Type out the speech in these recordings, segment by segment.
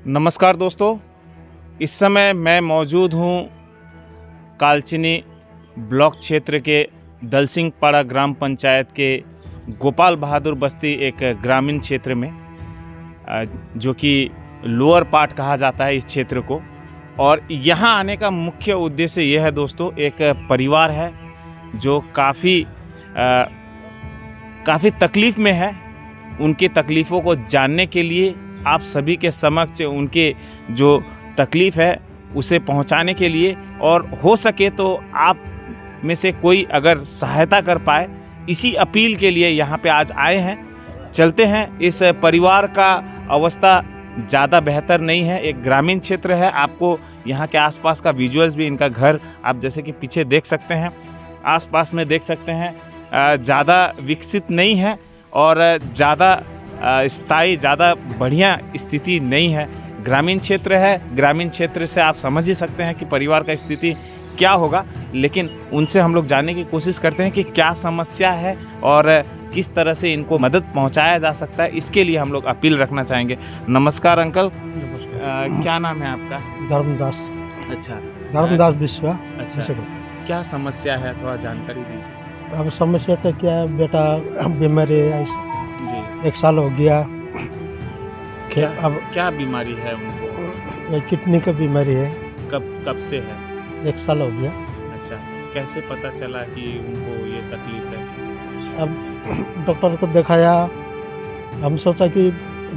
नमस्कार दोस्तों, इस समय मैं मौजूद हूँ कालचिनी ब्लॉक क्षेत्र के दलसिंहपाड़ा ग्राम पंचायत के गोपाल बहादुर बस्ती एक ग्रामीण क्षेत्र में, जो कि लोअर पार्ट कहा जाता है इस क्षेत्र को। और यहाँ आने का मुख्य उद्देश्य यह है दोस्तों, एक परिवार है जो काफ़ी तकलीफ़ में है। उनकी तकलीफ़ों को जानने के लिए आप सभी के समक्ष उनके जो तकलीफ़ है उसे पहुंचाने के लिए, और हो सके तो आप में से कोई अगर सहायता कर पाए, इसी अपील के लिए यहाँ पे आज आए हैं। चलते हैं। इस परिवार का अवस्था ज़्यादा बेहतर नहीं है, एक ग्रामीण क्षेत्र है। आपको यहाँ के आसपास का विजुअल्स भी, इनका घर आप जैसे कि पीछे देख सकते हैं, आसपास में देख सकते हैं, ज़्यादा विकसित नहीं है और ज़्यादा स्थायी, ज़्यादा बढ़िया स्थिति नहीं है। ग्रामीण क्षेत्र है, ग्रामीण क्षेत्र से आप समझ ही सकते हैं कि परिवार का स्थिति क्या होगा। लेकिन उनसे हम लोग जानने की कोशिश करते हैं कि क्या समस्या है और किस तरह से इनको मदद पहुंचाया जा सकता है। इसके लिए हम लोग अपील रखना चाहेंगे। नमस्कार अंकल। क्या नाम है आपका? धर्मदास। अच्छा, धर्मदास विश्वा। अच्छा, क्या समस्या है, थोड़ा जानकारी दीजिए। अब समस्या तो क्या है, बेटा बीमारी है, जी। 1 साल हो गया। अब क्या बीमारी है उनको? किडनी का बीमारी है। कब से है? 1 साल हो गया। अच्छा, कैसे पता चला कि उनको ये तकलीफ है? अब डॉक्टर को दिखाया, हम सोचा कि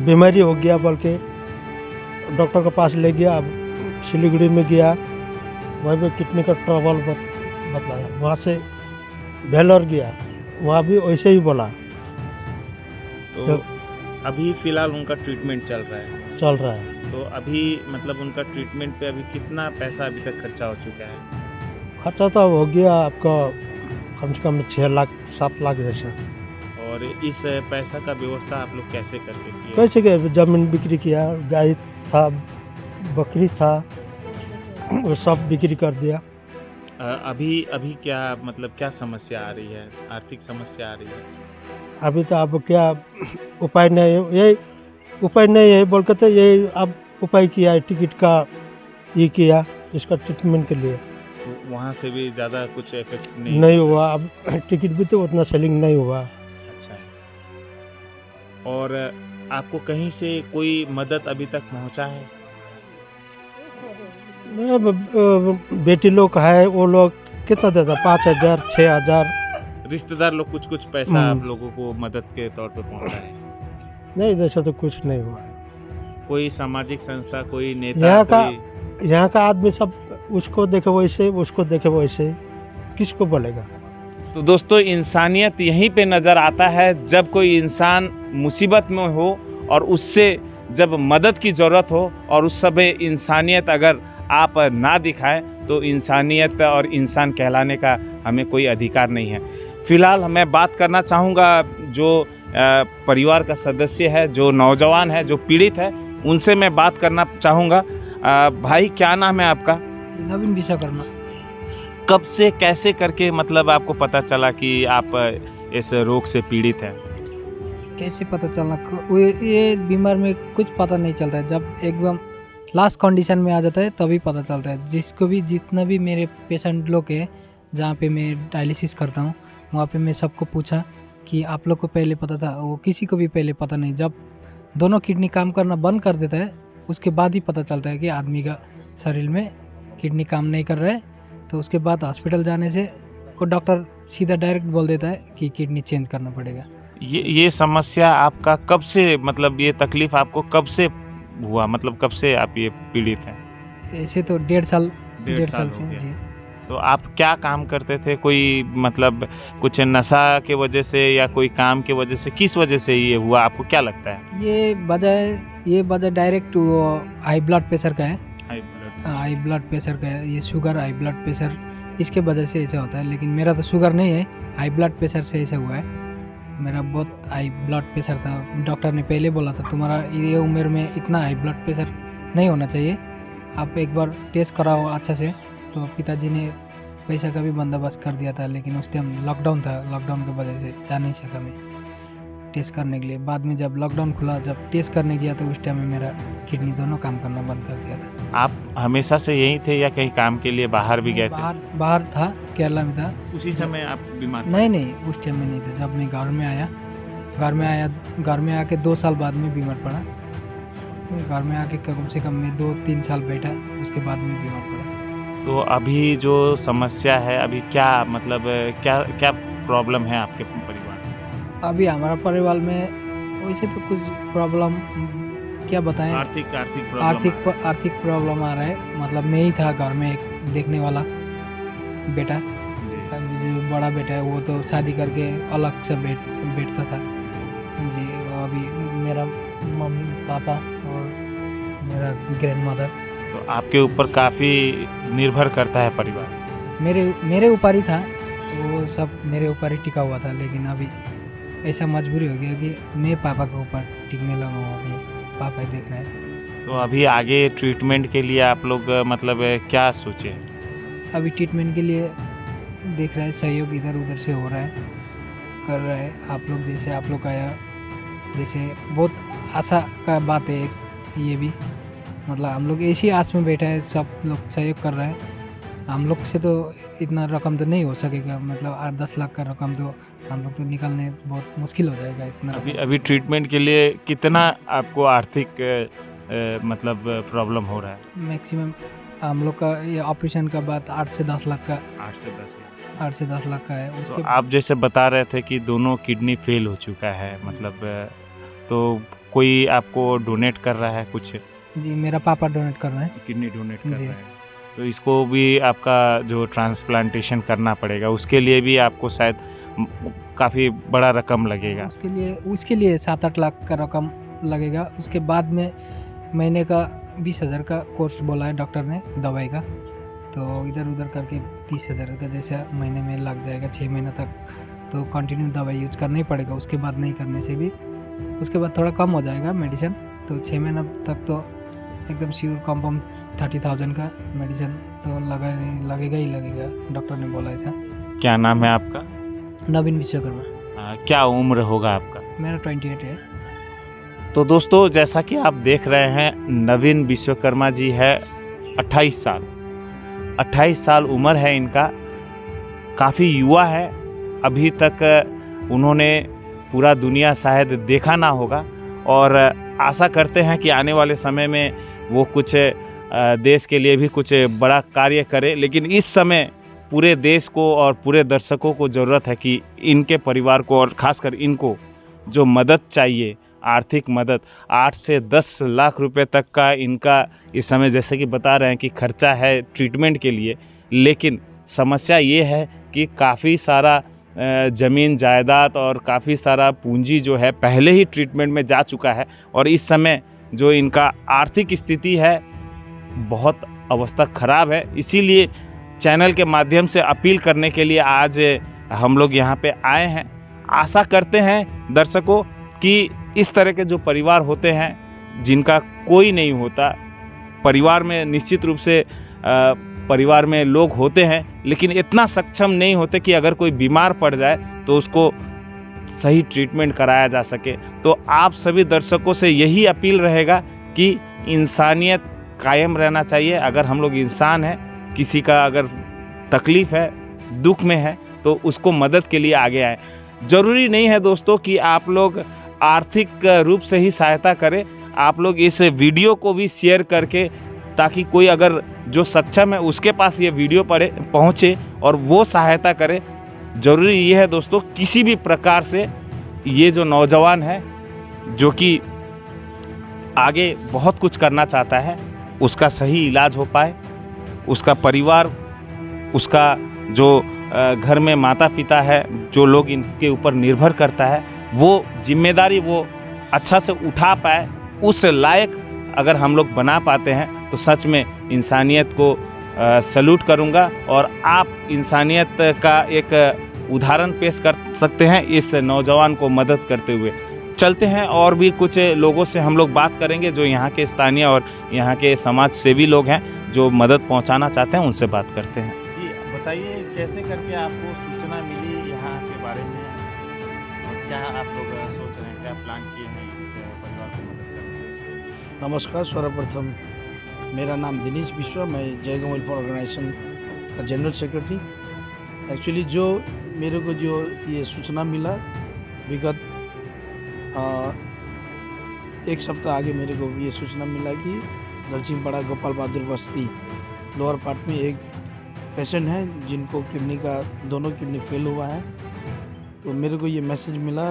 बीमारी हो गया, बोल के डॉक्टर के पास ले गया। अब सिलीगुड़ी में गया, वहीं पे किडनी का ट्रबल बतलाया। वहाँ से वेलोर गया, वहाँ भी वैसे ही बोला। तो अभी फ़िलहाल उनका ट्रीटमेंट चल रहा है। तो अभी मतलब उनका ट्रीटमेंट पे अभी कितना पैसा अभी तक खर्चा हो चुका है? खर्चा तो हो गया आपका कम से कम 6 लाख 7 लाख जैसा। और इस पैसा का व्यवस्था आप लोग कैसे करके किए? कैसे के ज़मीन बिक्री किया, गाय था, बकरी था, वो सब बिक्री कर दिया। अभी क्या मतलब क्या समस्या आ रही है? आर्थिक समस्या आ रही है? अभी तो अब क्या उपाय नहीं है, यही उपाय नहीं है बोल के, तो यही अब उपाय किया है, टिकट का ये किया इसका ट्रीटमेंट के लिए। वहाँ से भी ज़्यादा कुछ इफेक्ट नहीं हुआ। अब टिकट भी तो उतना सेलिंग नहीं हुआ। अच्छा, और आपको कहीं से कोई मदद अभी तक पहुँचा है? बेटी लोग है, वो लोग कितना देता, 5,000 6,000। रिश्तेदार लोग कुछ पैसा आप लोगों को मदद के तौर पे पहुँचा है? नहीं, जैसा तो कुछ नहीं हुआ है। कोई सामाजिक संस्था, कोई नेता, यहाँ का आदमी सब उसको देखे वैसे, उसको देखे वैसे, किसको बोलेगा? तो दोस्तों, इंसानियत यहीं पे नज़र आता है जब कोई इंसान मुसीबत में हो और उससे जब मदद की ज़रूरत हो, और उस समय इंसानियत अगर आप ना दिखाएं तो इंसानियत और इंसान कहलाने का हमें कोई अधिकार नहीं है। फ़िलहाल मैं बात करना चाहूँगा जो परिवार का सदस्य है, जो नौजवान है, जो पीड़ित है, उनसे मैं बात करना चाहूँगा। भाई, क्या नाम है आपका? नवीन विश्वकर्मा। कब से कैसे करके मतलब आपको पता चला कि आप इस रोग से पीड़ित हैं? कैसे पता चला? ये बीमार में कुछ पता नहीं चलता है, जब एकदम लास्ट कंडीशन में आ जाता है तभी पता चलता है। जिसको भी, जितना भी मेरे पेशेंट लोग हैं जहाँ पे मैं डायलिसिस करता हूँ, वहाँ पे मैं सबको पूछा कि आप लोग को पहले पता था? वो किसी को भी पहले पता नहीं। जब दोनों किडनी काम करना बंद कर देता है, उसके बाद ही पता चलता है कि आदमी का शरीर में किडनी काम नहीं कर रहा है। तो उसके बाद हॉस्पिटल जाने से वो डॉक्टर सीधा डायरेक्ट बोल देता है कि किडनी चेंज करना पड़ेगा। ये समस्या आपका कब से, मतलब ये तकलीफ़ आपको कब से हुआ, मतलब कब से आप ये पीड़ित हैं? ऐसे तो 1.5 साल से हो गया। जी। तो आप क्या काम करते थे? कोई मतलब कुछ नशा के वजह से या कोई काम के वजह से, किस वजह से ये हुआ, आपको क्या लगता है? ये वजह डायरेक्ट वो हाई ब्लड प्रेशर का है। हाई ब्लड प्रेशर का है, ये शुगर, हाई ब्लड प्रेशर, इसके वजह से ऐसा होता है। लेकिन मेरा तो शुगर नहीं है, हाई ब्लड प्रेशर से ऐसा हुआ है। मेरा बहुत हाई ब्लड प्रेशर था। डॉक्टर ने पहले बोला था तुम्हारा ये उम्र में इतना हाई ब्लड प्रेशर नहीं होना चाहिए, आप एक बार टेस्ट कराओ अच्छा से। तो पिताजी ने पैसा का भी बंदोबस्त कर दिया था, लेकिन उस टाइम लॉकडाउन था, लॉकडाउन की वजह से जा नहीं सका मैं। टेस्ट करने के लिए। बाद में जब लॉकडाउन खुला, जब टेस्ट करने गया तो उस टाइम में मेरा किडनी दोनों काम करना बंद कर दिया था। आप हमेशा से यहीं थे या कहीं काम के लिए बाहर भी गए थे? बाहर था, केरला में था। उसी समय आप बीमार? नहीं, उस टाइम में नहीं था। जब मैं घर में आके 2 साल बाद में बीमार पड़ा। घर में आके कम से कम मैं 2-3 साल बैठा, उसके बाद में बीमार पड़ा। तो अभी जो समस्या है, अभी क्या मतलब क्या प्रॉब्लम है आपके परिवार में? अभी हमारा परिवार में वैसे तो कुछ प्रॉब्लम क्या बताएं, आर्थिक प्रॉब्लम आ रहा है। मतलब मैं ही था घर में एक देखने वाला बेटा। जो बड़ा बेटा है वो तो शादी करके अलग से बैठता था जी। अभी मेरा मम्मी पापा और मेरा ग्रैंड मदर। तो आपके ऊपर काफ़ी निर्भर करता है परिवार? मेरे ऊपर ही था, वो सब मेरे ऊपर ही टिका हुआ था। लेकिन अभी ऐसा मजबूरी हो गया कि मैं पापा के ऊपर टिकने लगा हूँ। अभी पापा ही देख रहे हैं। तो अभी आगे ट्रीटमेंट के लिए आप लोग मतलब क्या सोचे? अभी ट्रीटमेंट के लिए देख रहे हैं, सहयोग इधर उधर से हो रहा है, कर रहे हैं। आप लोग आया जैसे बहुत आशा का बात है ये भी। मतलब हम लोग ऐसी आस में बैठे हैं, सब लोग सहयोग कर रहे हैं। हम लोग से तो इतना रकम तो नहीं हो सकेगा, मतलब 8-10 लाख का रकम तो हम लोग तो निकालने बहुत मुश्किल हो जाएगा इतना। अभी ट्रीटमेंट के लिए कितना आपको आर्थिक मतलब प्रॉब्लम हो रहा है? मैक्सिमम हम लोग का ये ऑपरेशन का बाद 8 से 10 लाख का 8 से 10 लाख का है। तो आप जैसे बता रहे थे कि दोनों किडनी फेल हो चुका है, मतलब तो कोई आपको डोनेट कर रहा है कुछ? जी, मेरा पापा डोनेट कर रहे हैं, किडनी डोनेट कर रहे हैं। तो इसको भी आपका जो ट्रांसप्लांटेशन करना पड़ेगा, उसके लिए भी आपको शायद काफ़ी बड़ा रकम लगेगा। उसके लिए 7-8 लाख का रकम लगेगा। उसके बाद में महीने का 20,000 का कोर्स बोला है डॉक्टर ने दवाई का। तो इधर उधर करके 30,000 का जैसा महीने में लग जाएगा। 6 महीना तक तो कंटिन्यू दवाई यूज करना ही पड़ेगा। उसके बाद नहीं करने से भी उसके बाद थोड़ा कम हो जाएगा मेडिसिन। तो 6 महीना तक तो एकदम श्योर कंफर्म 30,000 का मेडिसिन तो लगेगा ही लगेगा, डॉक्टर ने बोला ऐसा। क्या नाम है आपका? नवीन विश्वकर्मा। क्या उम्र होगा आपका? मेरा 28 है। तो दोस्तों, जैसा कि आप देख रहे हैं, नवीन विश्वकर्मा जी है 28 साल उम्र है इनका। काफ़ी युवा है, अभी तक उन्होंने पूरा दुनिया शायद देखा ना होगा। और आशा करते हैं कि आने वाले समय में वो कुछ देश के लिए भी कुछ बड़ा कार्य करे। लेकिन इस समय पूरे देश को और पूरे दर्शकों को ज़रूरत है कि इनके परिवार को और ख़ासकर इनको जो मदद चाहिए, आर्थिक मदद, 8 से 10 लाख रुपए तक का इनका इस समय जैसे कि बता रहे हैं कि खर्चा है ट्रीटमेंट के लिए। लेकिन समस्या ये है कि काफ़ी सारा ज़मीन जायदाद और काफ़ी सारा पूंजी जो है पहले ही ट्रीटमेंट में जा चुका है। और इस समय जो इनका आर्थिक स्थिति है बहुत अवस्था ख़राब है। इसीलिए चैनल के माध्यम से अपील करने के लिए आज हम लोग यहाँ पे आए हैं। आशा करते हैं दर्शकों कि इस तरह के जो परिवार होते हैं जिनका कोई नहीं होता, परिवार में निश्चित रूप से परिवार में लोग होते हैं लेकिन इतना सक्षम नहीं होते कि अगर कोई बीमार पड़ जाए तो उसको सही ट्रीटमेंट कराया जा सके। तो आप सभी दर्शकों से यही अपील रहेगा कि इंसानियत कायम रहना चाहिए। अगर हम लोग इंसान हैं, किसी का अगर तकलीफ़ है, दुख में है, तो उसको मदद के लिए आगे आए। ज़रूरी नहीं है दोस्तों कि आप लोग आर्थिक रूप से ही सहायता करें। आप लोग इस वीडियो को भी शेयर करके, ताकि कोई अगर जो सक्षम है उसके पास ये वीडियो पहुँचे और वो सहायता करे। ज़रूरी ये है दोस्तों, किसी भी प्रकार से ये जो नौजवान है जो कि आगे बहुत कुछ करना चाहता है, उसका सही इलाज हो पाए, उसका परिवार, उसका जो घर में माता पिता है, जो लोग इनके ऊपर निर्भर करता है, वो जिम्मेदारी वो अच्छा से उठा पाए, उस लायक अगर हम लोग बना पाते हैं तो सच में इंसानियत को सैल्यूट करूंगा। और आप इंसानियत का एक उदाहरण पेश कर सकते हैं इस नौजवान को मदद करते हुए। चलते हैं और भी कुछ लोगों से हम लोग बात करेंगे जो यहाँ के स्थानीय और यहाँ के समाज सेवी लोग हैं जो मदद पहुँचाना चाहते हैं, उनसे बात करते हैं। जी बताइए, कैसे करके आपको सूचना मिली यहाँ के बारे में? और क्या आप लोग सोच रहे हैं, क्या प्लान किए हैं इस परिवार को मदद करने के? नमस्कार। सर्वप्रथम मेरा नाम दिनेश मिश्रा, मैं जयगांव वेलफेयर ऑर्गेनाइजेशन का जनरल सेक्रेटरी। एक्चुअली जो मेरे को जो ये सूचना मिला विगत एक सप्ताह आगे मेरे को ये सूचना मिला कि दलसिंहपाड़ा गोपाल बहादुर बस्ती लोअर पार्ट में एक पेशेंट है जिनको किडनी का दोनों किडनी फेल हुआ है। तो मेरे को ये मैसेज मिला,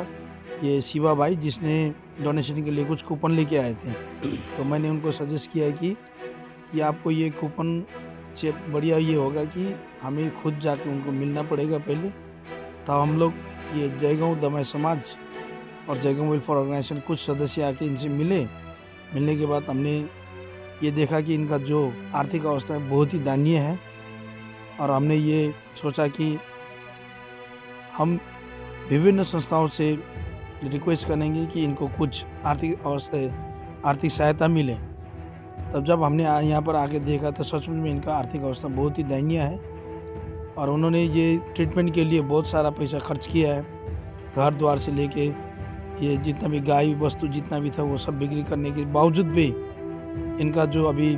ये शिवा भाई जिसने डोनेशन के लिए कुछ कूपन लेके आए थे, तो मैंने उनको सजेस्ट किया कि आपको ये कूपन से बढ़िया ये होगा कि हमें खुद जाके उनको मिलना पड़ेगा पहले। तो हम लोग ये जयगांव दमाई समाज और जयगांव वेलफेयर ऑर्गेनाइजेशन कुछ सदस्य आके इनसे मिलने के बाद हमने ये देखा कि इनका जो आर्थिक अवस्था है बहुत ही दयनीय है, और हमने ये सोचा कि हम विभिन्न संस्थाओं से रिक्वेस्ट करेंगे कि इनको कुछ आर्थिक सहायता मिले। तब जब हमने यहाँ पर आके देखा तो सचमुच में इनका आर्थिक अवस्था बहुत ही दयनीय है, और उन्होंने ये ट्रीटमेंट के लिए बहुत सारा पैसा खर्च किया है। घर द्वार से लेके ये जितना भी गाय वस्तु जितना भी था वो सब बिक्री करने के बावजूद भी इनका जो अभी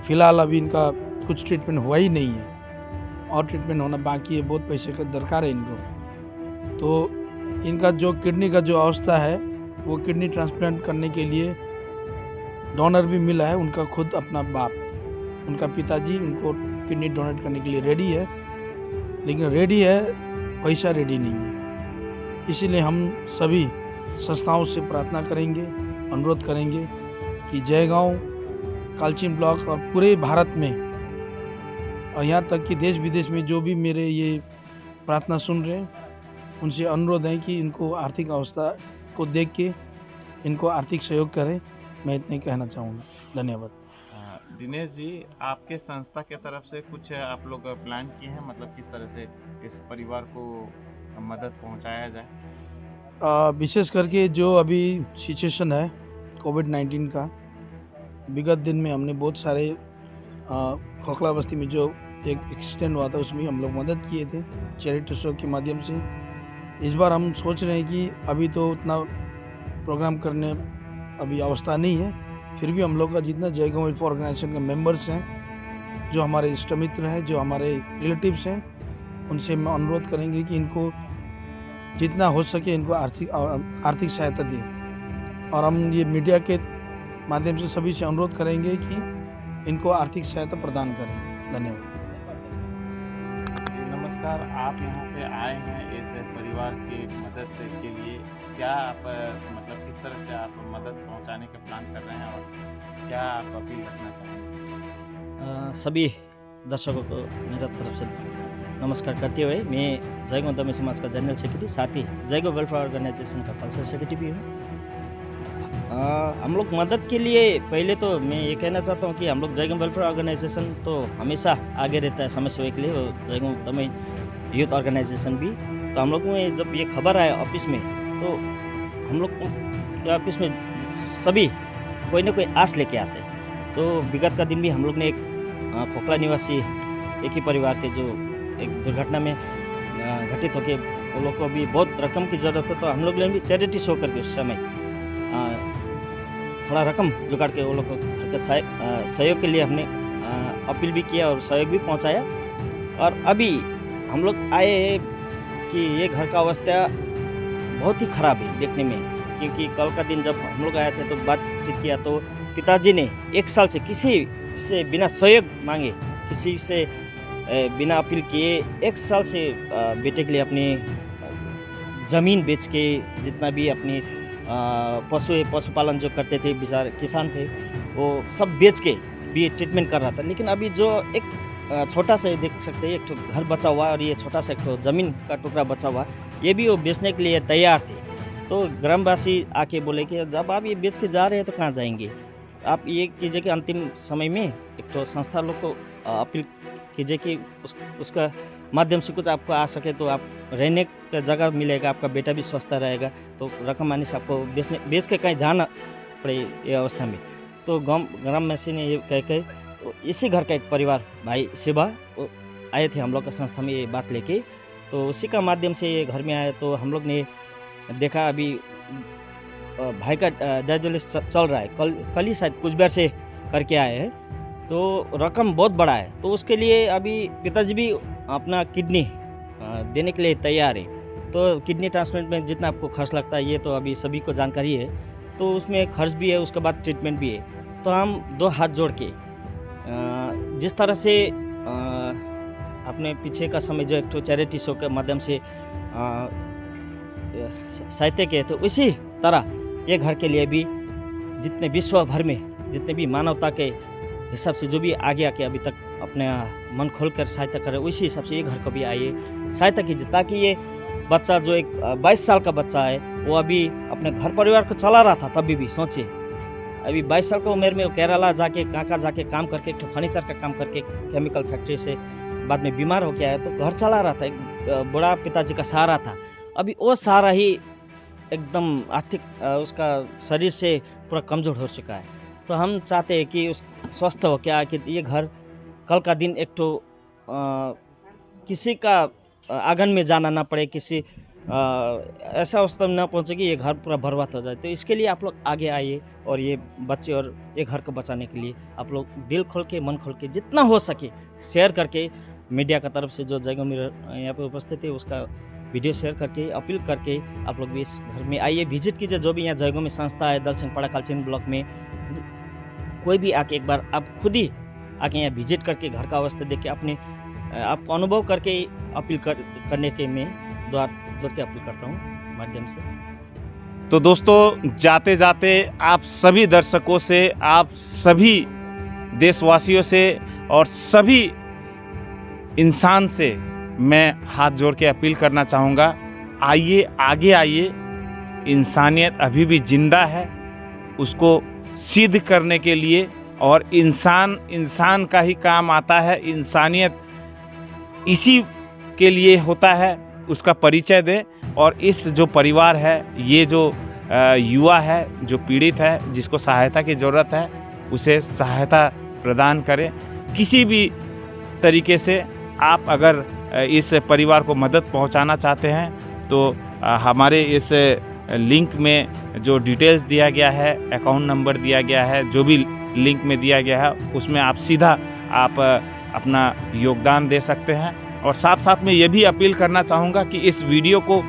फ़िलहाल अभी इनका कुछ ट्रीटमेंट हुआ ही नहीं है, और ट्रीटमेंट होना बाकी है। बहुत पैसे का दरकार है इनको। तो इनका जो किडनी का जो अवस्था है वो किडनी ट्रांसप्लांट करने के लिए डोनर भी मिला है। उनका खुद अपना बाप, उनका पिताजी उनको किडनी डोनेट करने के लिए रेडी है, लेकिन रेडी है, पैसा रेडी नहीं है। इसीलिए हम सभी संस्थाओं से प्रार्थना करेंगे, अनुरोध करेंगे कि जयगांव, कालचिन ब्लॉक और पूरे भारत में और यहाँ तक कि देश विदेश में जो भी मेरे ये प्रार्थना सुन रहे हैं उनसे अनुरोध है कि इनको आर्थिक अवस्था को देख के इनको आर्थिक सहयोग करें। मैं इतने कहना चाहूँगा। धन्यवाद। दिनेश जी, आपके संस्था के तरफ से कुछ आप लोग प्लान किए हैं, मतलब किस तरह से इस परिवार को मदद पहुंचाया जाए? विशेष करके जो अभी सिचुएशन है कोविड-19 का, विगत दिन में हमने बहुत सारे खोखला बस्ती में जो एक एक्सीडेंट हुआ था उसमें हम लोग मदद किए थे चैरिटी शो के माध्यम से। इस बार हम सोच रहे हैं कि अभी तो उतना प्रोग्राम करने अभी अवस्था नहीं है, फिर भी हम लोग का जितना जयगांव वेलफेयर ऑर्गेनाइजेशन के मेंबर्स हैं, जो हमारे इष्ट मित्र हैं, जो हमारे रिलेटिव्स हैं, उनसे हम अनुरोध करेंगे कि इनको जितना हो सके इनको आर्थिक सहायता दें। और हम ये मीडिया के माध्यम से सभी से अनुरोध करेंगे कि इनको आर्थिक सहायता प्रदान करें। धन्यवाद जी। नमस्कार, आप यहाँ पे आए हैं इस परिवार की मदद के लिए। क्या आप मतलब किस तरह से आप मदद पहुँचाने का प्लान कर रहे हैं और क्या आप अपील रखना चाहेंगे? सभी दर्शकों को मेरा तरफ से नमस्कार करते हुए, मैं जयगांव दमाई समाज का जनरल सेक्रेटरी, साथ ही जयगांव वेलफेयर ऑर्गेनाइजेशन का कल्चरल सेक्रेटरी भी हूँ। हम लोग मदद के लिए पहले तो मैं ये कहना चाहता हूँ कि हम लोग जयगांव वेलफेयर ऑर्गेनाइजेशन तो हमेशा आगे रहता है समय सेवा के लिए, और जयगांव दमाई यूथ ऑर्गेनाइजेशन भी। तो हम लोग में जब ये खबर आया ऑफिस में, तो हम लोग के ऑफिस में सभी कोई ना कोई आस लेके आते हैं। तो विगत का दिन भी हम लोग ने एक खोखला निवासी एक ही परिवार के जो एक दुर्घटना में घटित होके वो लोग को भी बहुत रकम की ज़रूरत है, तो हम लोग ने भी चैरिटी शो करके उस समय थोड़ा रकम जुगाड़ के वो लोग को घर के सहयोग के लिए हमने अपील भी किया और सहयोग भी पहुंचाया। और अभी हम लोग आए कि ये घर का अवस्था बहुत ही ख़राब है देखने में, क्योंकि कल का दिन जब हम लोग आए थे तो बातचीत किया तो पिताजी ने 1 साल से किसी से बिना सहयोग मांगे, किसी से बिना अपील किए 1 साल से बेटे के लिए अपनी ज़मीन बेच के, जितना भी अपनी पशुपालन जो करते थे, बेचारे किसान थे, वो सब बेच के भी ट्रीटमेंट कर रहा था। लेकिन अभी जो एक छोटा सा देख सकते हैं, एक तो घर बचा हुआ है और ये छोटा सा एक तो ज़मीन का टुकड़ा बचा हुआ, ये भी वो बेचने के लिए तैयार थे। तो ग्रामवासी आके बोले कि जब आप ये बेच के जा रहे हैं तो कहाँ जाएंगे, आप ये कीजिए कि अंतिम समय में एक तो संस्था लोग को अपील कीजिए कि उसका माध्यम से कुछ आपको आ सके तो आप रहने का जगह मिलेगा, आपका बेटा भी स्वस्थ रहेगा, तो रकम आने से आपको बेच के कहीं जाना पड़े ये अवस्था में। तो ग्रामवासी ने ये कह के तो इसी घर का एक परिवार भाई शिवा आए थे हम लोग का संस्था में ये बात लेके, तो उसी का माध्यम से ये घर में आए। तो हम लोग ने देखा अभी भाई का डायलिसिस चल रहा है, कल ही शायद कुछ बार से करके आए हैं, तो रकम बहुत बड़ा है। तो उसके लिए अभी पिताजी भी अपना किडनी देने के लिए तैयार है। तो किडनी ट्रांसप्लांट में जितना आपको खर्च लगता है ये तो अभी सभी को जानकारी है, तो उसमें खर्च भी है, उसके बाद ट्रीटमेंट भी है। तो हम 2 हाथ जोड़ के जिस तरह से अपने पीछे का समय जो एक तो चैरिटी शो के माध्यम से सहायता किए, तो उसी तरह ये घर के लिए भी जितने विश्व भर में जितने भी मानवता के हिसाब से जो भी आगे आके अभी तक अपने मन खोल कर सहायता करे, उसी हिसाब से ये घर को भी आइए सहायता कीजिए, ताकि ये बच्चा जो एक 22 साल का बच्चा है वो अभी अपने घर परिवार को चला रहा था, तभी भी सोचिए अभी 22 साल की उम्र में वो केरला जाके कहाँ जाके काम करके एक फर्नीचर का काम करके केमिकल फैक्ट्री से बाद में बीमार हो गया है, तो घर चला रहा था, एक बड़ा पिताजी का सहारा था। अभी वो सहारा ही एकदम आर्थिक उसका शरीर से पूरा कमज़ोर हो चुका है। तो हम चाहते हैं कि उस स्वस्थ हो क्या कि ये घर कल का दिन एक तो किसी का आंगन में जाना ना पड़े, किसी ऐसा अवस्था में ना पहुँचे कि ये घर पूरा बर्बाद हो जाए। तो इसके लिए आप लोग आगे आइए और ये बच्चे और ये घर को बचाने के लिए आप लोग दिल खोल के मन खोल के जितना हो सके शेयर करके, मीडिया का तरफ से जो जयगांव में यहाँ पे उपस्थित है उसका वीडियो शेयर करके अपील करके आप लोग भी इस घर में आइए, विजिट कीजिए। जो भी यहाँ जयगांव में संस्था है दलसिंहपाड़ा कालचिनी ब्लॉक में, कोई भी आके एक बार आप खुद ही आके यहाँ विजिट करके घर का अवस्था देख के अपने आपको अनुभव करके अपील करने के मैं द्वार जोड़ के अपील करता हूँ माध्यम से। तो दोस्तों जाते जाते आप सभी दर्शकों से, आप सभी देशवासियों से और सभी इंसान से मैं हाथ जोड़ के अपील करना चाहूँगा, आइए आगे आइए। इंसानियत अभी भी जिंदा है, उसको सिद्ध करने के लिए, और इंसान का ही काम आता है। इंसानियत इसी के लिए होता है, उसका परिचय दे। और इस जो परिवार है, ये जो युवा है जो पीड़ित है, जिसको सहायता की ज़रूरत है, उसे सहायता प्रदान करें किसी भी तरीके से। आप अगर इस परिवार को मदद पहुंचाना चाहते हैं तो हमारे इस लिंक में जो डिटेल्स दिया गया है, अकाउंट नंबर दिया गया है, जो भी लिंक में दिया गया है उसमें आप सीधा अपना योगदान दे सकते हैं। और साथ साथ में ये भी अपील करना चाहूँगा कि इस वीडियो को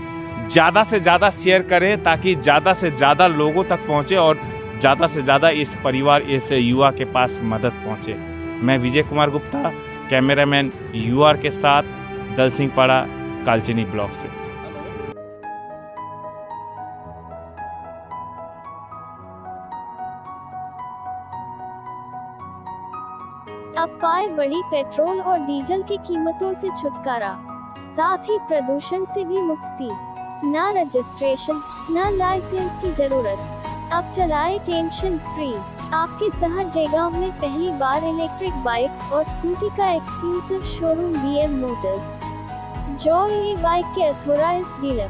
ज़्यादा से ज़्यादा शेयर करें, ताकि ज़्यादा से ज़्यादा लोगों तक पहुँचे और ज़्यादा से ज़्यादा इस परिवार, इस युवा के पास मदद पहुँचे। मैं विजय कुमार गुप्ता, कैमरामैन यूआर के साथ, दलसिंहपाड़ा कालचिनी ब्लॉक से। अब पाए बड़ी पेट्रोल और डीजल की कीमतों से छुटकारा, साथ ही प्रदूषण से भी मुक्ति। ना रजिस्ट्रेशन, ना लाइसेंस की जरूरत, अब चलाए टेंशन फ्री। आपके शहर जयगांव में पहली बार इलेक्ट्रिक बाइक्स और स्कूटी का exclusive showroom BM motors, Joy e bike के अथोराइज्ड डीलर।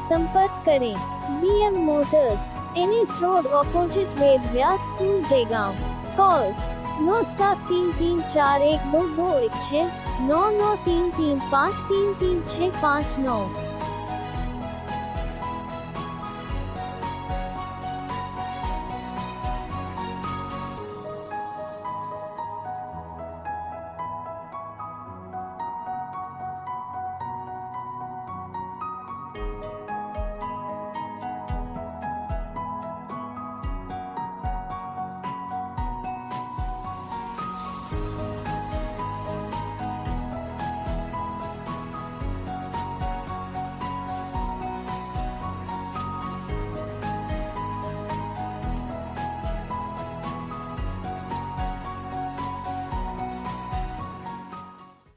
संपर्क करें BM motors, NS road opposite Ved Vyas school Jaigaon. Call 9733412216 9933533659।